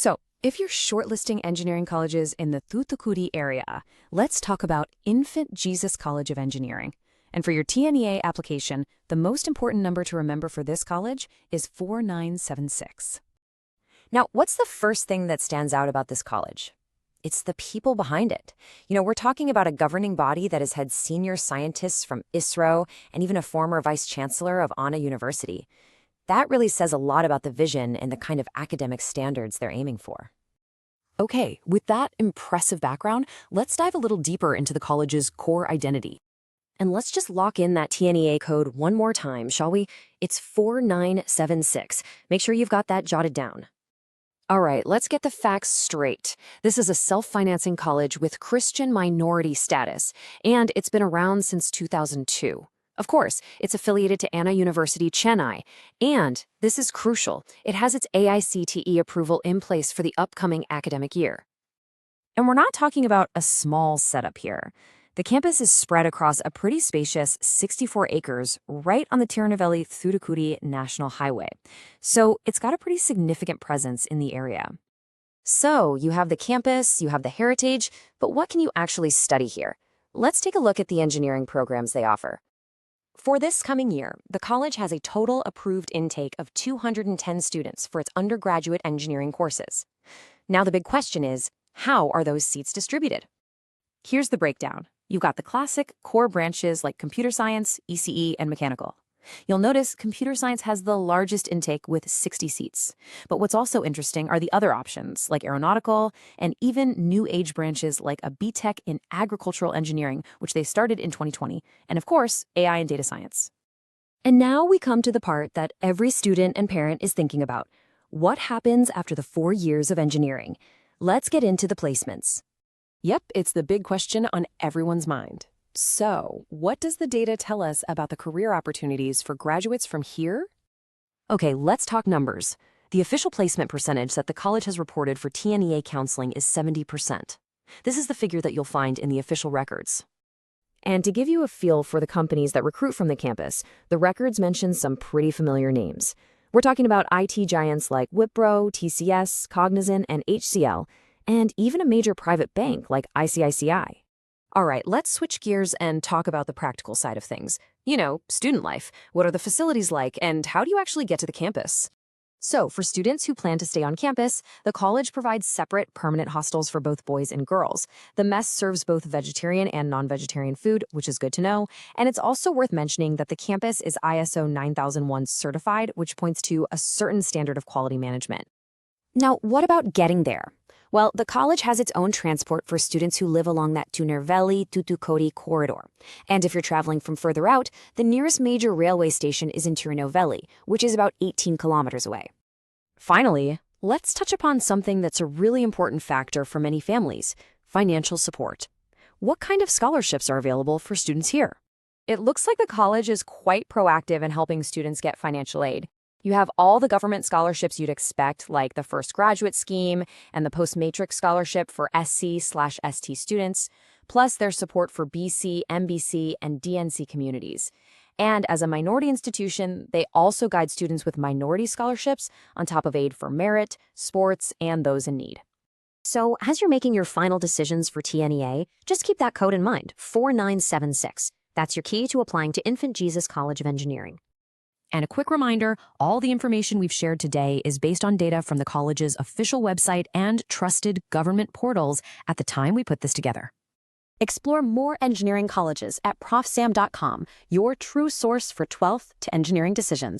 So, if you're shortlisting engineering colleges in the Thoothukudi area, let's talk about Infant Jesus College of Engineering. And for your TNEA application, the most important number to remember for this college is 4976. Now, what's the first thing that stands out about this college? It's the people behind it. We're talking about a governing body that has had senior scientists from ISRO and even a former vice chancellor of Anna University. That really says a lot about the vision and the kind of academic standards they're aiming for. Okay, with that impressive background, let's dive a little deeper into the college's core identity. And let's just lock in that TNEA code one more time, shall we? It's 4976. Make sure you've got that jotted down. All right, let's get the facts straight. This is a self-financing college with Christian minority status, and it's been around since 2002. Of course, it's affiliated to Anna University, Chennai, and this is crucial. It has its AICTE approval in place for the upcoming academic year. And we're not talking about a small setup here. The campus is spread across a pretty spacious 64 acres right on the Tirunelveli Thoothukudi National Highway. So it's got a pretty significant presence in the area. So you have the campus, you have the heritage, but what can you actually study here? Let's take a look at the engineering programs they offer. For this coming year, the college has a total approved intake of 210 students for its undergraduate engineering courses. Now the big question is, how are those seats distributed? Here's the breakdown. You've got the classic core branches like computer science, ECE, and mechanical. You'll notice computer science has the largest intake with 60 seats. But what's also interesting are the other options like aeronautical and even new age branches like a BTech in agricultural engineering, which they started in 2020, and of course, AI and data science. And now we come to the part that every student and parent is thinking about. What happens after the 4 years of engineering? Let's get into the placements. Yep, it's the big question on everyone's mind. So, what does the data tell us about the career opportunities for graduates from here? Okay, let's talk numbers. The official placement percentage that the college has reported for TNEA counseling is 70%. This is the figure that you'll find in the official records. And to give you a feel for the companies that recruit from the campus, the records mention some pretty familiar names. We're talking about IT giants like Wipro, TCS, Cognizant, and HCL, and even a major private bank like ICICI. All right, let's switch gears and talk about the practical side of things. Student life. What are the facilities like, and how do you actually get to the campus? So, for students who plan to stay on campus, the college provides separate permanent hostels for both boys and girls. The mess serves both vegetarian and non-vegetarian food, which is good to know, and it's also worth mentioning that the campus is ISO 9001 certified, which points to a certain standard of quality management. Now, what about getting there? Well, the college has its own transport for students who live along that Tirunelveli-Thoothukudi corridor. And if you're traveling from further out, the nearest major railway station is in Tirunelveli, which is about 18 kilometers away. Finally, let's touch upon something that's a really important factor for many families: financial support. What kind of scholarships are available for students here? It looks like the college is quite proactive in helping students get financial aid. You have all the government scholarships you'd expect, like the First Graduate Scheme and the Post-Matrix Scholarship for SC/ST students, plus their support for BC, MBC, and DNC communities. And as a minority institution, they also guide students with minority scholarships on top of aid for merit, sports, and those in need. So as you're making your final decisions for TNEA, just keep that code in mind, 4976. That's your key to applying to Infant Jesus College of Engineering. And a quick reminder, all the information we've shared today is based on data from the college's official website and trusted government portals at the time we put this together. Explore more engineering colleges at profsam.com, your true source for 12th to engineering decisions.